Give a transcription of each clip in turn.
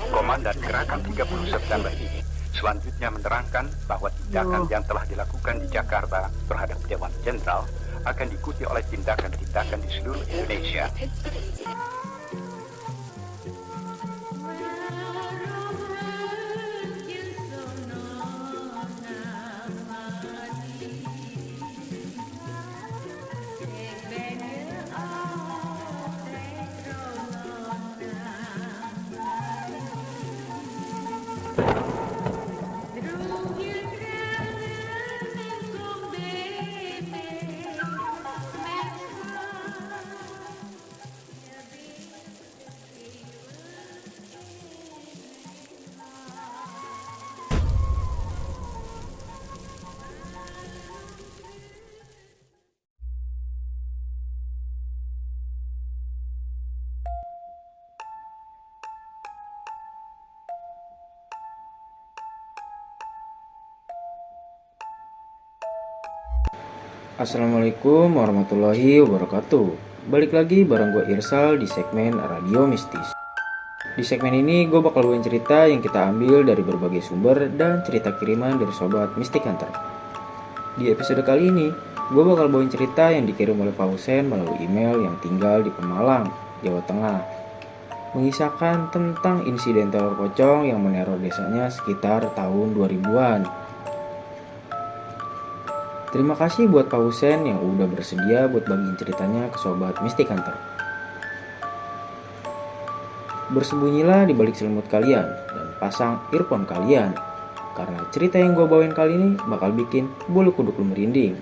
Komandan Gerakan 30 September ini selanjutnya menerangkan bahwa tindakan yang telah dilakukan di Jakarta terhadap Dewan Jenderal akan diikuti oleh tindakan-tindakan di seluruh Indonesia. Assalamualaikum warahmatullahi wabarakatuh. Balik lagi bareng gue Irsal di segmen Radio Mistis. Di segmen ini gue bakal bawain cerita yang kita ambil dari berbagai sumber dan cerita kiriman dari sobat Mystic Hunter. Di episode kali ini, gue bakal bawain cerita yang dikirim oleh Pak Husen melalui email yang tinggal di Pemalang, Jawa Tengah. Mengisahkan tentang insiden teror pocong yang meneror desanya sekitar tahun 2000-an. Terima kasih buat Pak Husen yang udah bersedia buat bagiin ceritanya ke sobat Mystic Hunter. Bersembunyilah di balik selimut kalian dan pasang earphone kalian, karena cerita yang gue bawain kali ini bakal bikin bulu kuduk lu merinding.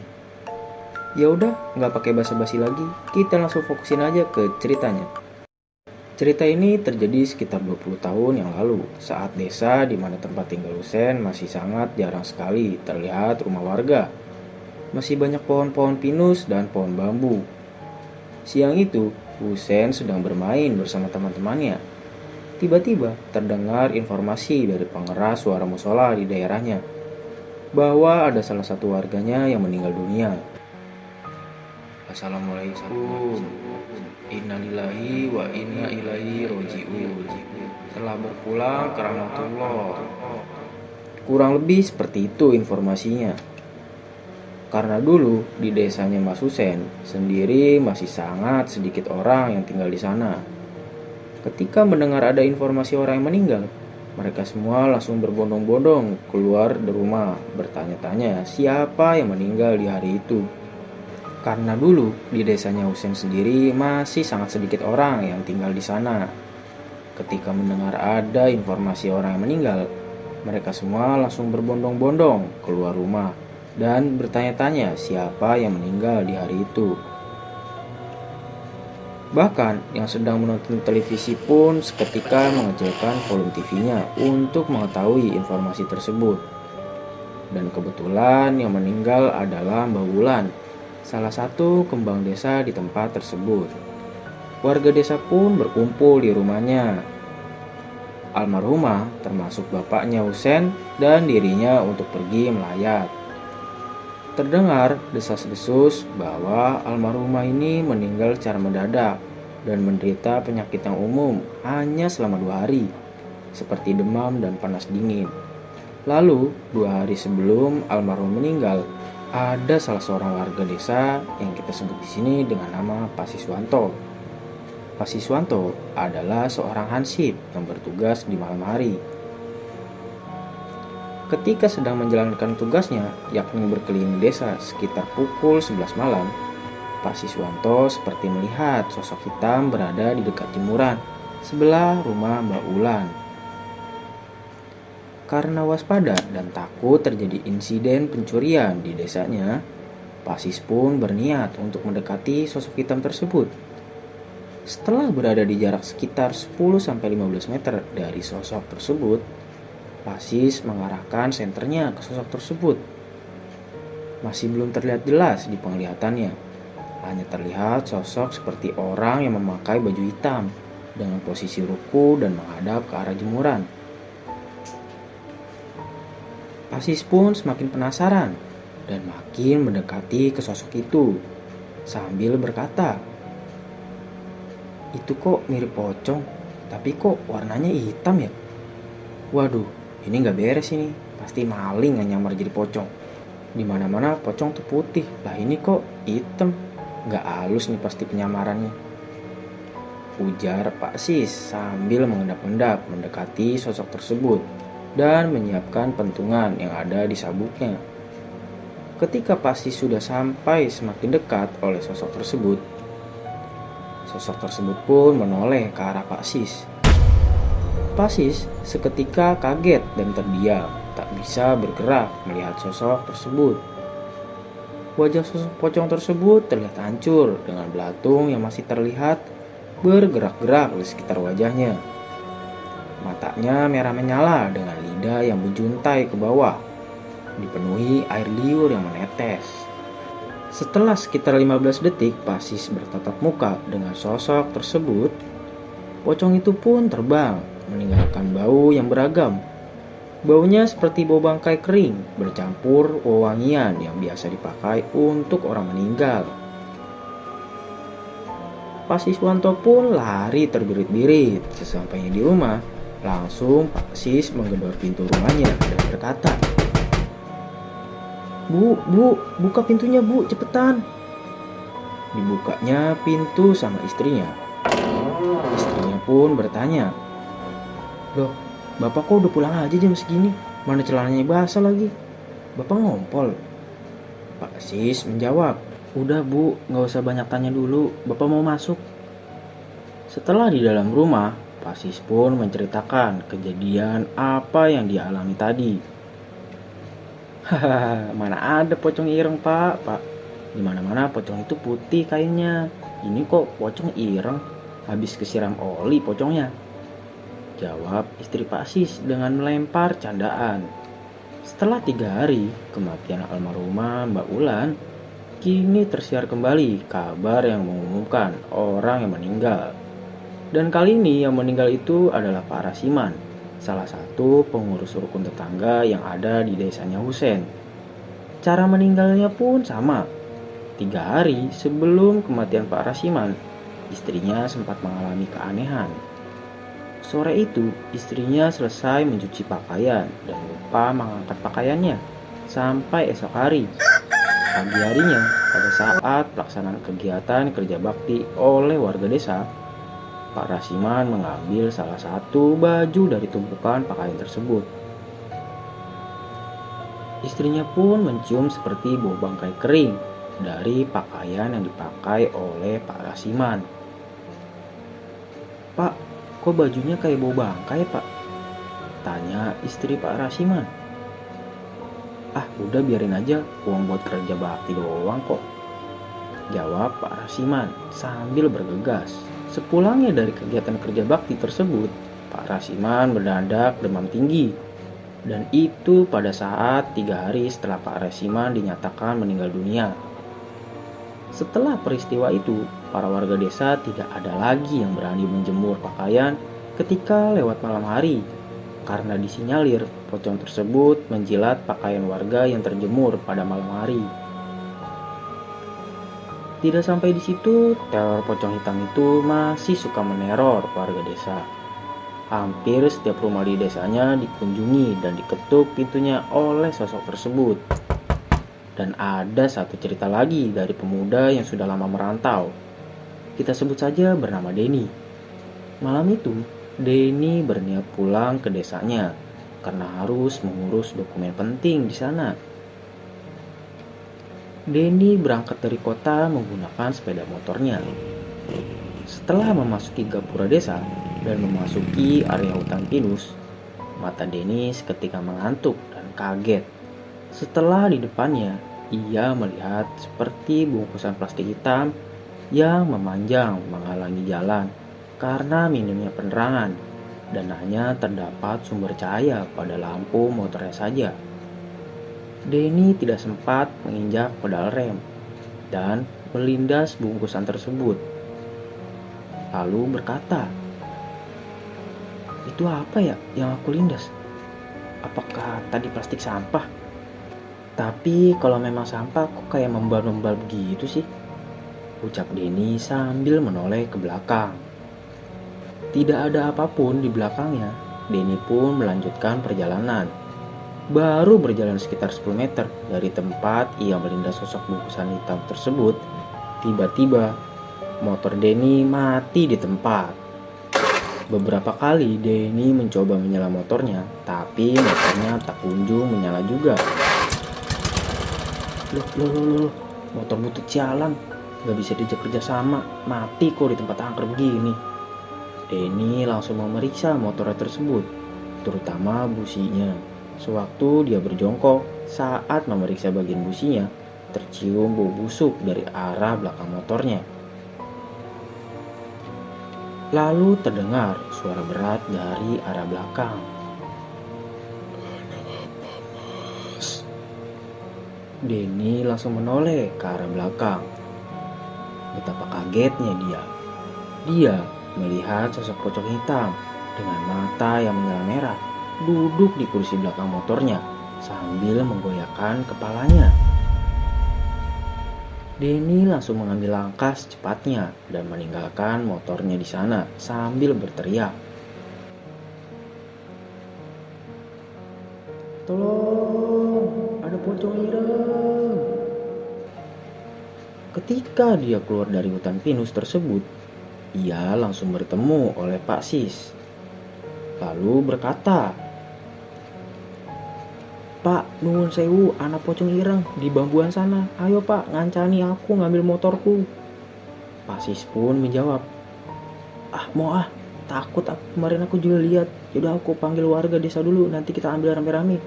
Ya udah, nggak pakai basa-basi lagi, kita langsung fokusin aja ke ceritanya. Cerita ini terjadi sekitar 20 tahun yang lalu, saat desa di mana tempat tinggal Husen masih sangat jarang sekali terlihat rumah warga. Masih banyak pohon-pohon pinus dan pohon bambu. Siang itu, Husen sedang bermain bersama teman-temannya. Tiba-tiba terdengar informasi dari pengeras suara musola di daerahnya bahwa ada salah satu warganya yang meninggal dunia. Assalamualaikum. Innalillahi wa inna ilaihi roji'un. Telah berpulang ke rahmatullah. Kurang lebih seperti itu informasinya. Karena dulu di desanya Mas Husen sendiri masih sangat sedikit orang yang tinggal di sana. Ketika mendengar ada informasi orang yang meninggal, mereka semua langsung berbondong-bondong keluar dari rumah bertanya-tanya siapa yang meninggal di hari itu. Karena dulu di desanya Husen sendiri masih sangat sedikit orang yang tinggal di sana. Ketika mendengar ada informasi orang yang meninggal, mereka semua langsung berbondong-bondong keluar rumah dan bertanya-tanya siapa yang meninggal di hari itu. Bahkan yang sedang menonton televisi pun seketika mengecilkan volume TV-nya untuk mengetahui informasi tersebut. Dan kebetulan yang meninggal adalah Mbak Wulan, salah satu kembang desa di tempat tersebut. Warga desa pun berkumpul di rumahnya. Almarhumah termasuk bapaknya Husen dan dirinya untuk pergi melayat. Terdengar desas-desus bahwa almarhumah ini meninggal secara mendadak dan menderita penyakit yang umum hanya selama 2 hari, seperti demam dan panas dingin. Lalu, 2 hari sebelum almarhum meninggal, ada salah seorang warga desa yang kita sebut di sini dengan nama Pak Siswanto. Pak Siswanto adalah seorang hansip yang bertugas di malam hari. Ketika sedang menjalankan tugasnya, yakni berkeliling desa sekitar pukul 11 malam, Pak Siswanto seperti melihat sosok hitam berada di dekat jemuran sebelah rumah Mbak Ulan. Karena waspada dan takut terjadi insiden pencurian di desanya, Pak Sis pun berniat untuk mendekati sosok hitam tersebut. Setelah berada di jarak sekitar 10-15 meter dari sosok tersebut, Pak Sis mengarahkan senternya ke sosok tersebut. Masih belum terlihat jelas di penglihatannya. Hanya terlihat sosok seperti orang yang memakai baju hitam dengan posisi ruku dan menghadap ke arah jemuran. Pak Sis pun semakin penasaran dan makin mendekati ke sosok itu sambil berkata, "Itu kok mirip pocong? Tapi kok warnanya hitam ya? Waduh, ini nggak beres ini. Pasti maling yang nyamar jadi pocong. Di mana-mana pocong tuh putih. Lah ini kok hitam? Nggak halus nih pasti penyamarannya. Ujar Pak Sis sambil mengendap-endap mendekati sosok tersebut dan menyiapkan pentungan yang ada di sabuknya. Ketika Pak Sis sudah sampai semakin dekat oleh sosok tersebut pun menoleh ke arah Pak Sis. Pak Sis seketika kaget dan terdiam, tak bisa bergerak melihat sosok tersebut. Wajah sosok pocong tersebut terlihat hancur dengan belatung yang masih terlihat bergerak-gerak di sekitar wajahnya. Matanya merah menyala dengan lidah yang menjuntai ke bawah, dipenuhi air liur yang menetes. Setelah sekitar 15 detik Pak Sis bertatap muka dengan sosok tersebut, pocong itu pun terbang, meninggalkan bau yang beragam. Baunya seperti bau bangkai kering, bercampur wewangian yang biasa dipakai untuk orang meninggal. Pak Siswanto pun lari terbirit-birit. Sesampainya di rumah, langsung Pak Sis menggedor pintu rumahnya dan berkata, Bu, buka pintunya bu, cepetan. Dibukanya pintu sama istrinya. Istrinya pun bertanya, Loh, bapak kok udah pulang aja jam segini? Mana celananya basah lagi? Bapak ngompol. Pak Sis menjawab, Udah bu, gak usah banyak tanya dulu, bapak mau masuk. Setelah di dalam rumah, Pak Sis pun menceritakan kejadian apa yang dia alami tadi. Hahaha, mana ada pocong ireng pak. Di mana-mana pocong itu putih kainnya. Ini kok pocong ireng, habis kesiram oli pocongnya. Jawab istri Pak Sis dengan melempar candaan. Setelah 3 hari kematian almarhumah Mbak Ulan, kini tersiar kembali kabar yang mengumumkan orang yang meninggal. Dan kali ini yang meninggal itu adalah Pak Rasiman, salah satu pengurus rukun tetangga yang ada di desanya Husen. Cara meninggalnya pun sama. 3 hari sebelum kematian Pak Rasiman, istrinya sempat mengalami keanehan. Sore itu, istrinya selesai mencuci pakaian dan lupa mengangkat pakaiannya sampai esok hari. Pagi harinya, pada saat pelaksanaan kegiatan kerja bakti oleh warga desa, Pak Rasiman mengambil salah satu baju dari tumpukan pakaian tersebut. Istrinya pun mencium seperti bau bangkai kering dari pakaian yang dipakai oleh Pak Rasiman. Pak, kok bajunya kayak bau bangkai pak? Tanya istri Pak Rasiman. Ah udah biarin aja, uang buat kerja bakti doang kok. Jawab Pak Rasiman sambil bergegas. Sepulangnya dari kegiatan kerja bakti tersebut, Pak Rasiman mendadak demam tinggi. Dan itu pada saat 3 hari setelah Pak Rasiman dinyatakan meninggal dunia. Setelah peristiwa itu, para warga desa tidak ada lagi yang berani menjemur pakaian ketika lewat malam hari, karena disinyalir pocong tersebut menjilat pakaian warga yang terjemur pada malam hari. Tidak sampai di situ, teror pocong hitam itu masih suka meneror warga desa. Hampir setiap rumah di desanya dikunjungi dan diketuk pintunya oleh sosok tersebut. Dan ada satu cerita lagi dari pemuda yang sudah lama merantau. Kita sebut saja bernama Denny. Malam itu, Denny berniat pulang ke desanya karena harus mengurus dokumen penting di sana. Denny berangkat dari kota menggunakan sepeda motornya. Setelah memasuki gapura desa dan memasuki area hutan pinus, mata Denny seketika mengantuk dan kaget. Setelah di depannya, ia melihat seperti bungkusan plastik hitam yang memanjang menghalangi jalan karena minimnya penerangan dan hanya terdapat sumber cahaya pada lampu motornya saja. Denny tidak sempat menginjak pedal rem dan melindas bungkusan tersebut. Lalu berkata, "Itu apa ya yang aku lindas? Apakah tadi plastik sampah? Tapi kalau memang sampah kok kayak membal-membal begitu sih?" Ucap Denny sambil menoleh ke belakang. Tidak ada apapun di belakangnya, Denny pun melanjutkan perjalanan. Baru berjalan sekitar 10 meter dari tempat ia melindas sosok bungkusan hitam tersebut, tiba-tiba motor Denny mati di tempat. Beberapa kali Denny mencoba menyala motornya, tapi motornya tak kunjung menyala juga. Loh, motor butut sialan, gak bisa diajak kerja sama, mati kok di tempat angker begini. Denny langsung memeriksa motornya tersebut, terutama businya. Sewaktu dia berjongkok, saat memeriksa bagian businya, tercium bau busuk dari arah belakang motornya. Lalu terdengar suara berat dari arah belakang. Denny langsung menoleh ke arah belakang. Betapa kagetnya dia. Dia melihat sosok pocong hitam dengan mata yang menyala merah duduk di kursi belakang motornya sambil menggoyahkan kepalanya. Denny langsung mengambil langkah secepatnya dan meninggalkan motornya di sana sambil berteriak, "Tolong, ada pocong ireng." Ketika dia keluar dari hutan pinus tersebut, ia langsung bertemu oleh Pak Sis. Lalu berkata, "Pak, nuwun sewu, anak pocong ireng di bambuan sana. Ayo Pak, ngancani aku ngambil motorku." Pak Sis pun menjawab, Mau takut aku, kemarin aku juga lihat. Yaudah aku panggil warga desa dulu, nanti kita ambil rame-rame."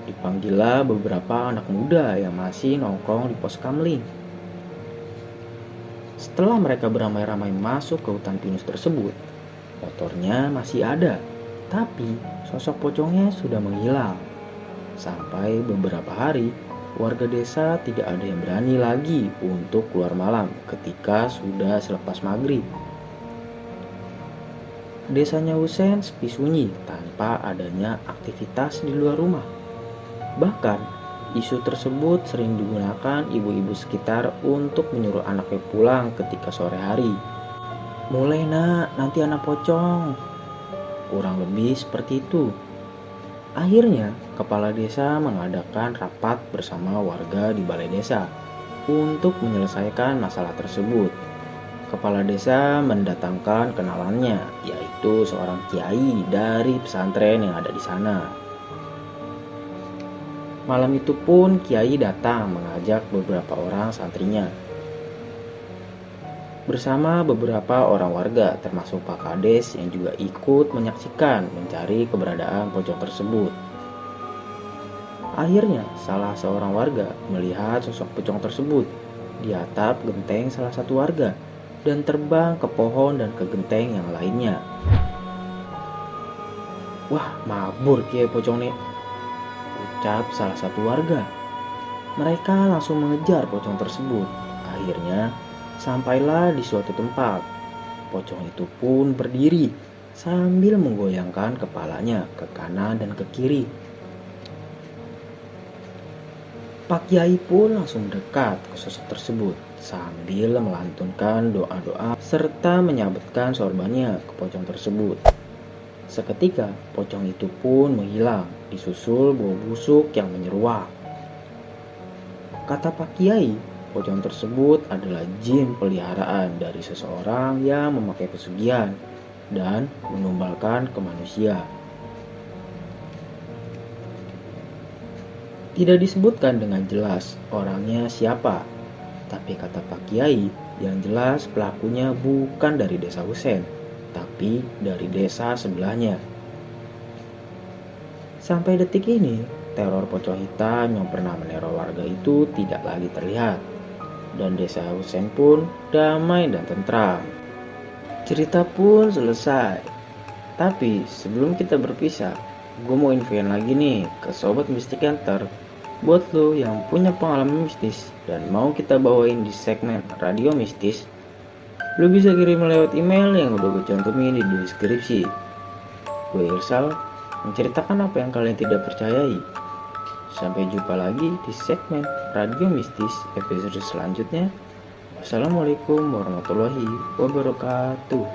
Dipanggillah beberapa anak muda yang masih nongkrong di pos kamling. Setelah mereka beramai-ramai masuk ke hutan pinus tersebut, motornya masih ada, tapi sosok pocongnya sudah menghilang. Sampai beberapa hari, warga desa tidak ada yang berani lagi untuk keluar malam ketika sudah selepas maghrib. Desanya Husein sepi sunyi tanpa adanya aktivitas di luar rumah. Bahkan, isu tersebut sering digunakan ibu-ibu sekitar untuk menyuruh anaknya pulang ketika sore hari. "Mulai nak, nanti anak pocong." Kurang lebih seperti itu. Akhirnya, kepala desa mengadakan rapat bersama warga di balai desa untuk menyelesaikan masalah tersebut. Kepala desa mendatangkan kenalannya, yaitu seorang kiai dari pesantren yang ada di sana. Malam itu pun kiai datang mengajak beberapa orang santrinya. Bersama beberapa orang warga termasuk Pak Kades yang juga ikut menyaksikan mencari keberadaan pocong tersebut. Akhirnya salah seorang warga melihat sosok pocong tersebut di atap genteng salah satu warga dan terbang ke pohon dan ke genteng yang lainnya. "Wah, mabur kiai pocong nih," ucap salah satu warga. Mereka langsung mengejar pocong tersebut. Akhirnya sampailah di suatu tempat. Pocong itu pun berdiri sambil menggoyangkan kepalanya ke kanan dan ke kiri. Pak Kiai pun langsung dekat ke sosok tersebut sambil melantunkan doa-doa serta menyabetkan sorbannya ke pocong tersebut. Seketika pocong itu pun menghilang, disusul bau busuk yang menyeruak. Kata Pak Kiai, pocong tersebut adalah jin peliharaan dari seseorang yang memakai pesugihan dan menumbalkan ke manusia. Tidak disebutkan dengan jelas orangnya siapa, tapi kata Pak Kiai, yang jelas pelakunya bukan dari desa Husein, tapi dari desa sebelahnya. Sampai detik ini, teror pocong hitam yang pernah meneror warga itu tidak lagi terlihat, dan desa Husein pun damai dan tentram. Cerita pun selesai. Tapi sebelum kita berpisah, gue mau infoin lagi nih ke Sobat Mistik Enter. Buat lo yang punya pengalaman mistis dan mau kita bawain di segmen Radio Mistis, lo bisa kirim lewat email yang udah gue cantumin di deskripsi. Gue Irsal, menceritakan apa yang kalian tidak percayai. Sampai jumpa lagi di segmen Radio Mistis episode selanjutnya. Wassalamualaikum warahmatullahi wabarakatuh.